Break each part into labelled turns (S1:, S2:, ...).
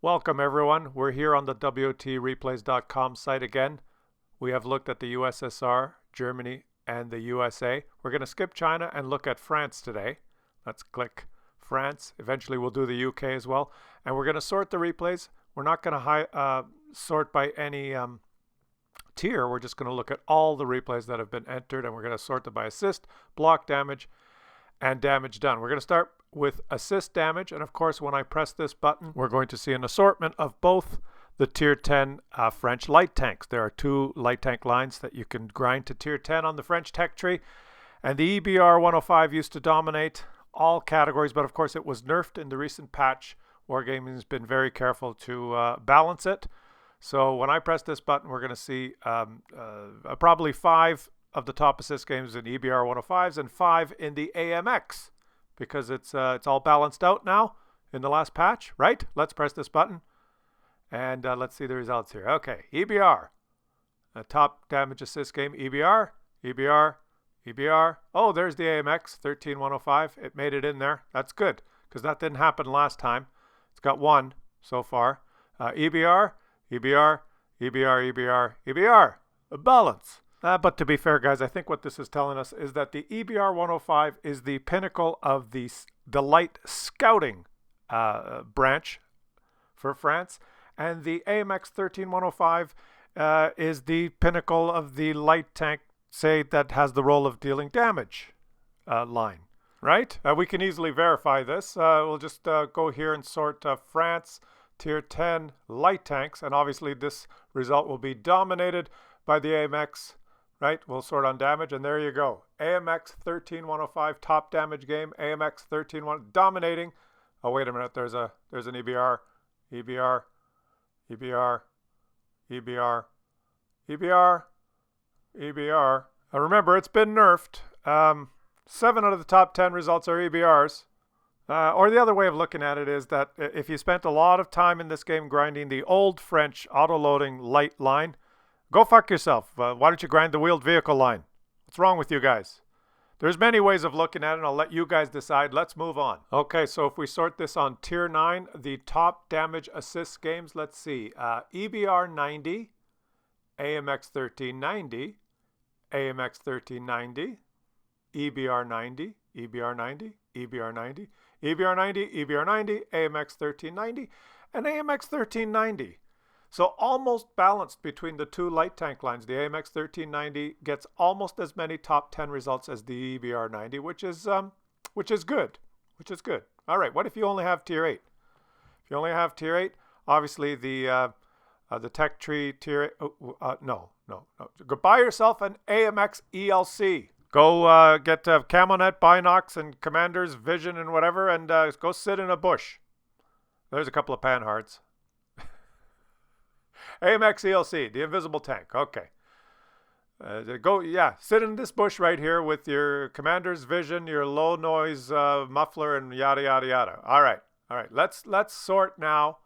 S1: Welcome everyone. We're here on the WOTreplays.com site again. We have looked at the USSR, Germany, and the USA. We're going to skip China and look at France today. Let's click France. Eventually we'll do the UK as well. And we're going to sort the replays. We're not going to sort by any tier. We're just going to look at all the replays that have been entered, and we're going to sort them by assist, block damage, and damage done. We're going to start with assist damage, and of course when I press this button we're going to see an assortment of both the tier 10 French light tanks. There are two light tank lines that you can grind to tier 10 on the French tech tree, and the EBR 105 used to dominate all categories, but of course it was nerfed in the recent patch. Wargaming has been very careful to balance it. So when I press this button we're going to see probably 5 of the top assist games in EBR 105s and 5 in the AMX, because it's all balanced out now in the last patch, right? Let's press this button and let's see the results here. Okay, EBR, a top damage assist game, EBR, EBR, EBR. Oh, there's the AMX 13105. It made it in there. That's good, because that didn't happen last time. It's got 1 so far. EBR, EBR, EBR, EBR, EBR, a balance. But to be fair, guys, I think what this is telling us is that the EBR 105 is the pinnacle of the light scouting branch for France, and the AMX 13105 is the pinnacle of the light tank, say, that has the role of dealing damage line, right? We can easily verify this. We'll just go here and sort France tier 10 light tanks, and obviously this result will be dominated by the AMX. Right, we'll sort on damage, and there you go. AMX 13105 top damage game. AMX 131 dominating. Oh, wait a minute. There's an EBR, EBR, EBR, EBR, EBR, EBR. Remember, it's been nerfed. 7 out of the top 10 results are EBRs. Or the other way of looking at it is that if you spent a lot of time in this game grinding the old French auto-loading light line, go fuck yourself. Why don't you grind the wheeled vehicle line? What's wrong with you guys? There's many ways of looking at it, and I'll let you guys decide. Let's move on. Okay, so if we sort this on tier 9, the top damage assist games, let's see. EBR 90, AMX 1390, AMX 1390, EBR 90, EBR 90, EBR 90, EBR 90, EBR 90, AMX 1390, and AMX 1390. So almost balanced between the two light tank lines. The AMX 1390 gets almost as many top 10 results as the EBR 90, which is good. All right, what if you only have tier 8? If you only have tier 8, obviously the tech tree tier 8, no. Go buy yourself an AMX ELC. Go get Camonet, Binox, and Commander's Vision and whatever, and go sit in a bush. There's a couple of panhards. AMX ELC, the invisible tank. Okay. Sit in this bush right here with your Commander's Vision, your low noise muffler, and yada yada yada. All right. Let's sort now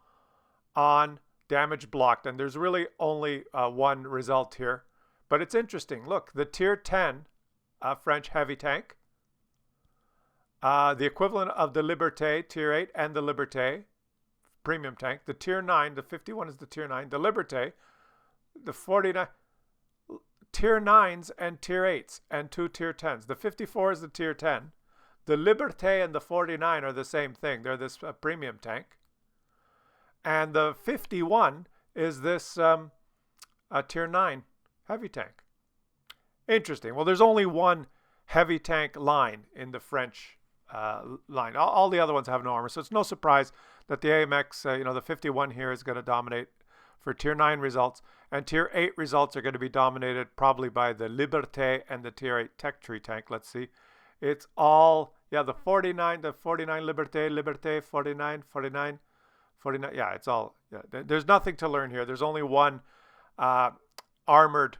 S1: on damage blocked, and there's really only one result here, but it's interesting. Look, the tier 10 French heavy tank, the equivalent of the Liberté tier 8 and the Liberté premium tank. The tier 9, the 51 is the tier 9. The Liberté, the 49, tier 9s and tier 8s and 2 tier 10s. The 54 is the tier 10. The Liberté and the 49 are the same thing. They're this premium tank. And the 51 is this tier 9 heavy tank. Interesting. Well, there's only one heavy tank line in the French line. All the other ones have no armor, so it's no surprise that the AMX, the 51 here is going to dominate for tier 9 results, and tier 8 results are going to be dominated probably by the Liberté and the tier 8 tech tree tank. Let's see. It's all, the 49 Liberté, 49, 49. Yeah, it's all, there's nothing to learn here. There's only one armored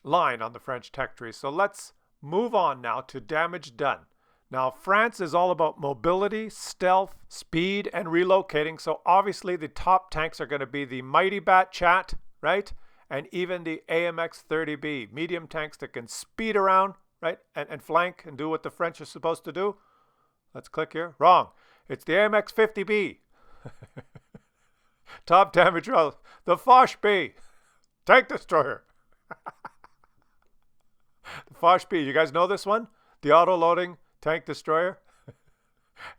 S1: line on the French tech tree. So let's move on now to damage done. Now, France is all about mobility, stealth, speed, and relocating. So obviously the top tanks are going to be the Mighty Bat Chat, right? And even the AMX 30B, medium tanks that can speed around, right? And flank and do what the French are supposed to do. Let's click here. Wrong. It's the AMX 50B. Top damage roll. The Foch B. Tank destroyer. The Foch B. You guys know this one? The auto-loading tank destroyer.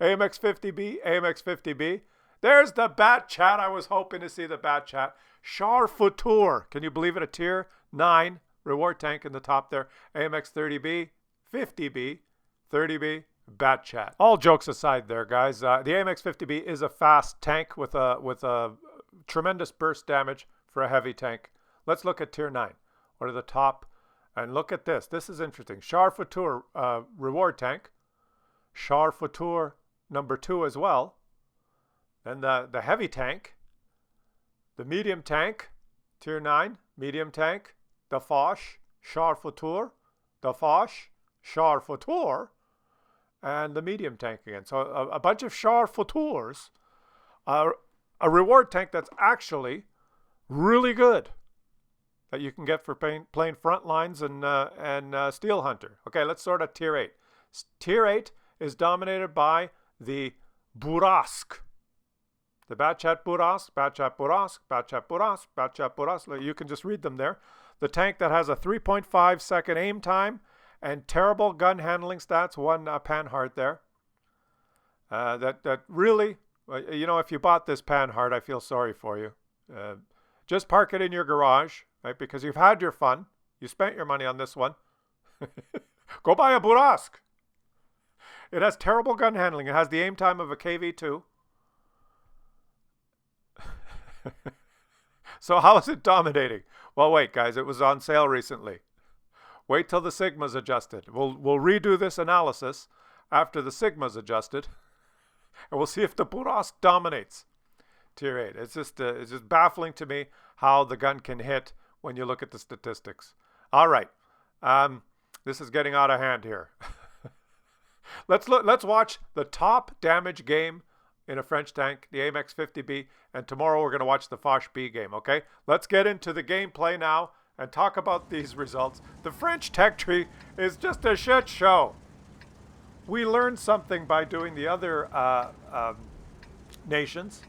S1: AMX-50B, AMX-50B. There's the Bat Chat. I was hoping to see the Bat Chat. Char Futur. Can you believe it? A tier 9 reward tank in the top there. AMX-30B, 50B, 30B, Bat Chat. All jokes aside there, guys. The AMX-50B is a fast tank with a tremendous burst damage for a heavy tank. Let's look at tier 9. What are the top? And look at this. This is interesting. Char Futur reward tank. Char Futur number 2 as well. Then the heavy tank. The medium tank. Tier 9. Medium tank. The Foch. Char Futur. The Foch. Char Futur. And the medium tank again. So a bunch of Char Futurs. A reward tank that's actually really good, that you can get for playing front lines and Steel Hunter. Okay, let's sort of tier 8. Tier 8 is dominated by the Burask. The Batchat Burask, Batchat Burask, Batchat Burask, Batchat Burask. You can just read them there. The tank that has a 3.5 second aim time and terrible gun handling stats. One Panhard there. That really, you know, if you bought this Panhard, I feel sorry for you. Just park it in your garage, right? Because you've had your fun. You spent your money on this one. Go buy a Burask. It has terrible gun handling. It has the aim time of a KV-2. So how is it dominating? Well, wait, guys. It was on sale recently. Wait till the Sigma's adjusted. We'll redo this analysis after the Sigma's adjusted. And we'll see if the Burask dominates tier 8. It's just baffling to me how the gun can hit when you look at the statistics. All right. This is getting out of hand here. Let's watch the top damage game in a French tank, the AMX-50B, and tomorrow we're going to watch the Foch B game, okay? Let's get into the gameplay now and talk about these results. The French tech tree is just a shit show. We learned something by doing the other nations.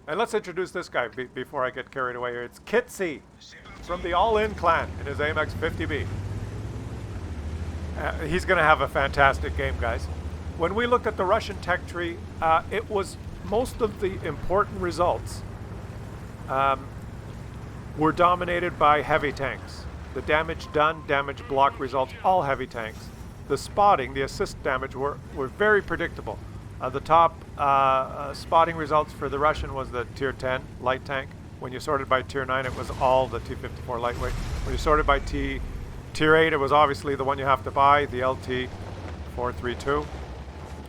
S1: And let's introduce this guy before I get carried away here. It's Kitsy from the All-In clan in his AMX-50B. He's going to have a fantastic game, guys. When we looked at the Russian tech tree, it was most of the important results were dominated by heavy tanks. The damage done, damage block results, all heavy tanks. The spotting, the assist damage were very predictable. The top spotting results for the Russian was the tier 10 light tank. When you sorted by tier 9, it was all the T-54 lightweight. When you sorted by tier 8, it was obviously the one you have to buy, the LT-432.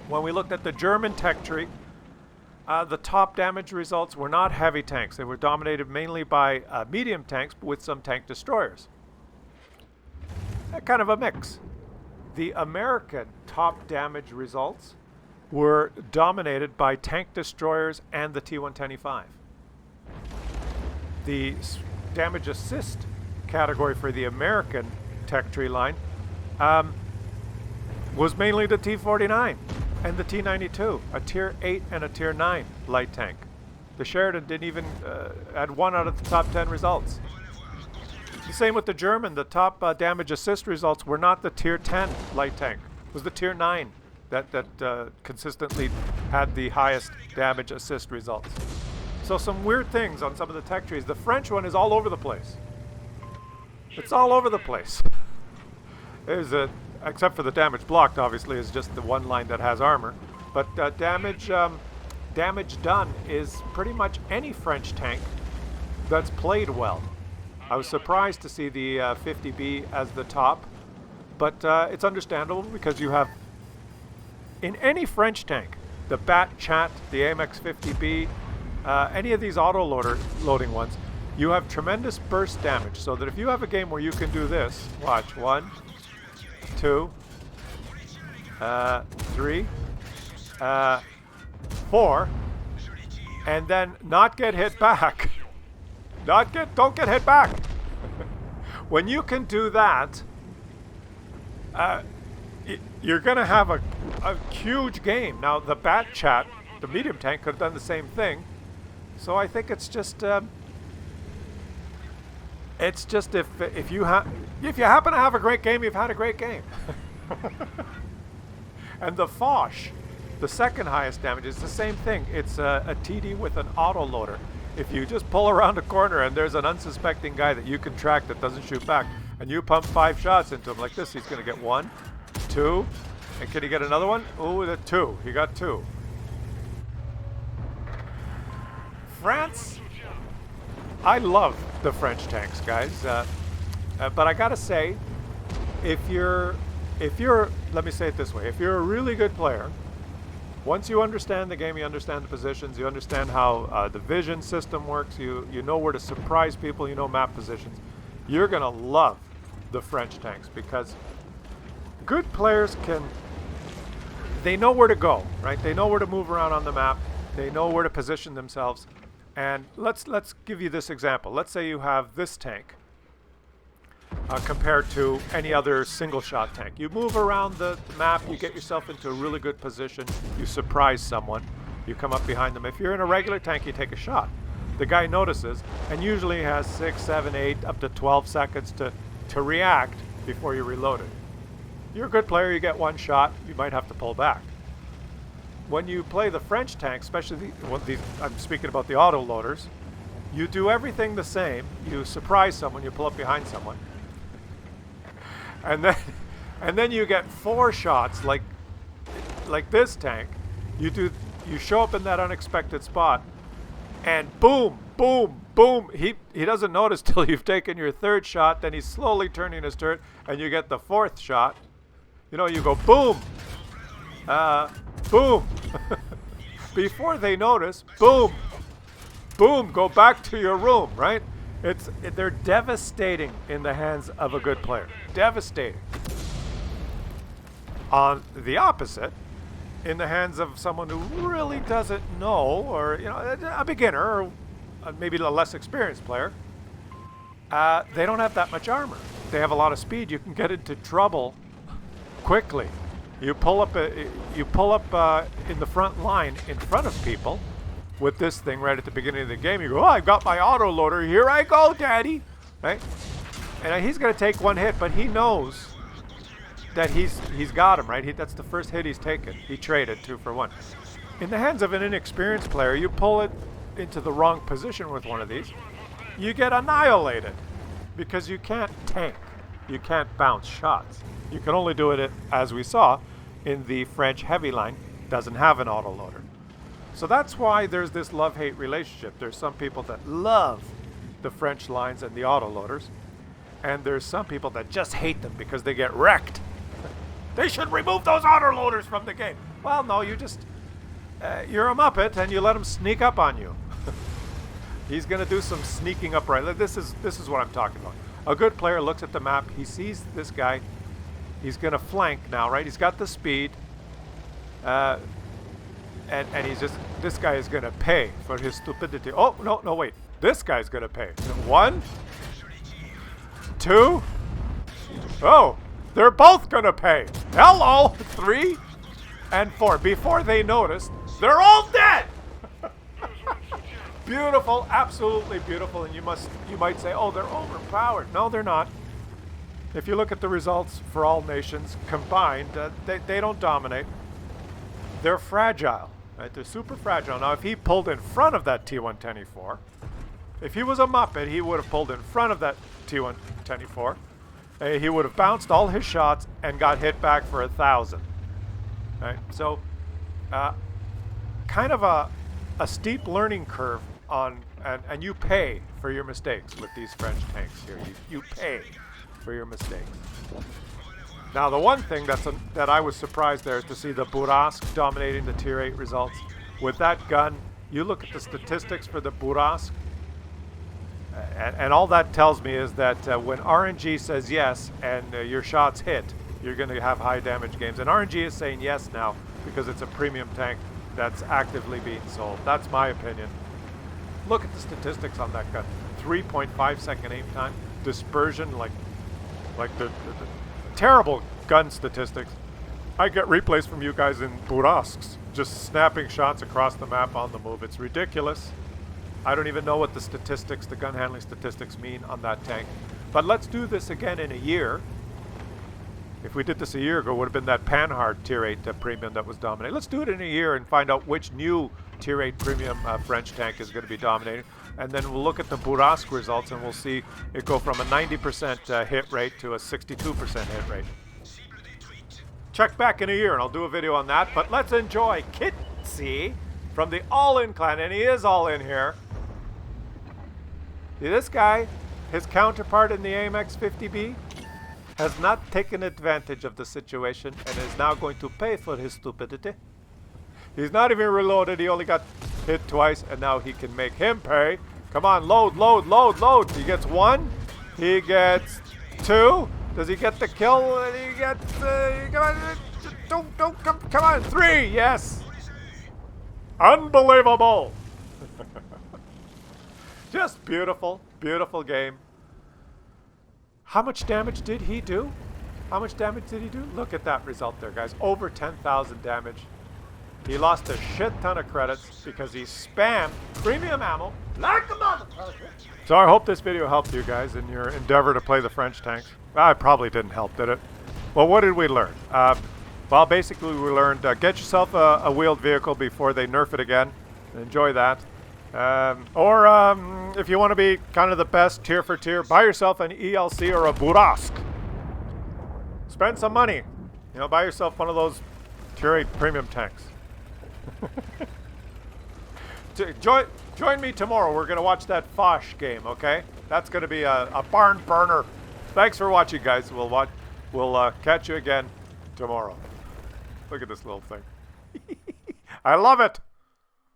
S1: When we looked at the German tech tree, the top damage results were not heavy tanks. They were dominated mainly by medium tanks with some tank destroyers. Kind of a mix. The American top damage results were dominated by tank destroyers and the T-110E5. The damage assist category for the American tech tree line was mainly the T-49 and the T-92, a tier 8 and a tier 9 light tank. The Sheridan didn't even had 1 out of the top 10 results. The same with the German. The top damage assist results were not the tier 10 light tank. It was the tier 9 that consistently had the highest damage assist results. So some weird things on some of the tech trees. The French one is all over the place. It's all over the place. There's except for the damage blocked, obviously, is just the one line that has armor. But damage done is pretty much any French tank that's played well. I was surprised to see the 50B as the top, but it's understandable because you have, in any French tank, the Bat Chat, the AMX-50B, any of these auto-loading ones, you have tremendous burst damage, so that if you have a game where you can do this, watch, 1, 2, 3, 4, and then not get hit back. Don't get hit back. When you can do that, you're going to have a huge game. Now, the Bat Chat, the medium tank, could have done the same thing. So I think it's just if you happen to have a great game, you've had a great game. And the Foch, the second highest damage, is the same thing. It's a TD with an auto loader. If you just pull around a corner and there's an unsuspecting guy that you can track that doesn't shoot back, and you pump 5 shots into him like this, he's going to get 1, 2, and can he get another one? Oh, the 2. He got 2. France, I love the French tanks, guys. But I gotta say, if you're, let me say it this way, if you're a really good player, once you understand the game, you understand the positions, you understand how the vision system works, you know where to surprise people, you know map positions, you're gonna love the French tanks, because good players they know where to go, right? They know where to move around on the map, they know where to position themselves. And let's give you this example. Let's say you have this tank compared to any other single shot tank. You move around the map, you get yourself into a really good position, you surprise someone, you come up behind them. If you're in a regular tank, you take a shot. The guy notices and usually has 6, 7, 8, up to 12 seconds to react before you reload it. You're a good player, you get 1 shot, you might have to pull back. When you play the French tank, especially I'm speaking about the auto loaders, you do everything the same. You surprise someone, you pull up behind someone, and then you get 4 shots like this tank. You show up in that unexpected spot, and boom, boom, boom. He doesn't notice till you've taken your 3rd shot. Then he's slowly turning his turret, and you get the 4th shot. You know, you go boom. Boom. Before they notice, boom, boom, go back to your room, right? They're devastating in the hands of a good player. Devastating. On the opposite, in the hands of someone who really doesn't know, or a beginner, or maybe a less experienced player, they don't have that much armor. They have a lot of speed. You can get into trouble quickly. You pull up in the front line in front of people with this thing right at the beginning of the game. You go, oh, I've got my auto loader. Here I go, daddy. Right? And he's going to take 1 hit, but he knows that he's got him, right? That's the first hit he's taken. He traded 2 for 1. In the hands of an inexperienced player, you pull it into the wrong position with one of these, you get annihilated because you can't tank. You can't bounce shots. You can only do it, as we saw, in the French heavy line, doesn't have an autoloader. So that's why there's this love-hate relationship. There's some people that love the French lines and the autoloaders, and there's some people that just hate them because they get wrecked. They should remove those autoloaders from the game. Well, no, you just, you're a Muppet and you let him sneak up on you. He's going to do some sneaking up right. This is what I'm talking about. A good player looks at the map, he sees this guy, he's going to flank now, right? He's got the speed, and he's just, this guy is going to pay for his stupidity. Oh, no, wait. This guy's going to pay. 1, 2, oh, they're both going to pay. Hello, 3 and 4. Before they notice, they're all dead. Beautiful, absolutely beautiful. And you might say, oh, they're overpowered. No, they're not. If you look at the results for all nations combined, they don't dominate. They're fragile, right? They're super fragile. Now, if he pulled in front of that T-124, if he was a Muppet, he would have pulled in front of that T-124. He would have bounced all his shots and got hit back for 1,000. Right? So, kind of a steep learning curve and you pay for your mistakes with these French tanks here. You pay for your mistakes. Now, the one thing that I was surprised there is to see the Bourrasque dominating the Tier 8 results. With that gun, you look at the statistics for the Bourrasque, and all that tells me is that when RNG says yes and your shots hit, you're going to have high damage games. And RNG is saying yes now because it's a premium tank that's actively being sold. That's my opinion. Look at the statistics on that gun. 3.5 second aim time. Dispersion, like the terrible gun statistics. I get replays from you guys in Bourrasques, just snapping shots across the map on the move. It's ridiculous. I don't even know what the statistics, the gun handling statistics mean on that tank. But let's do this again in a year. If we did this a year ago, it would have been that Panhard Tier 8 premium that was dominating. Let's do it in a year and find out which new Tier 8 premium French tank is going to be dominating. And then we'll look at the Bourrasque results and we'll see it go from a 90% hit rate to a 62% hit rate. Check back in a year and I'll do a video on that. But let's enjoy Kitsy from the All-In clan. And he is all in here. See, this guy, his counterpart in the AMX 50B, has not taken advantage of the situation and is now going to pay for his stupidity. He's not even reloaded. He only got hit twice and now he can make him pay. Come on, load, load, load, load. He gets 1. He gets 2. Does he get the kill? He gets, come on, 3. Yes. Unbelievable. Just beautiful, beautiful game. How much damage did he do? How much damage did he do? Look at that result there, guys. Over 10,000 damage. He lost a shit ton of credits because he spammed premium ammo like a motherfucker. So I hope this video helped you guys in your endeavor to play the French tanks. I probably didn't help, did it? Well, what did we learn? Well, basically we learned get yourself a wheeled vehicle before they nerf it again. Enjoy that. If you want to be kind of the best tier for tier, buy yourself an ELC or a Bourrasque. Spend some money. You know, buy yourself one of those tier 8 premium tanks. Join me tomorrow. We're going to watch that Foch game, okay? That's going to be a barn burner. Thanks for watching, guys. We'll catch you again tomorrow. Look at this little thing. I love it.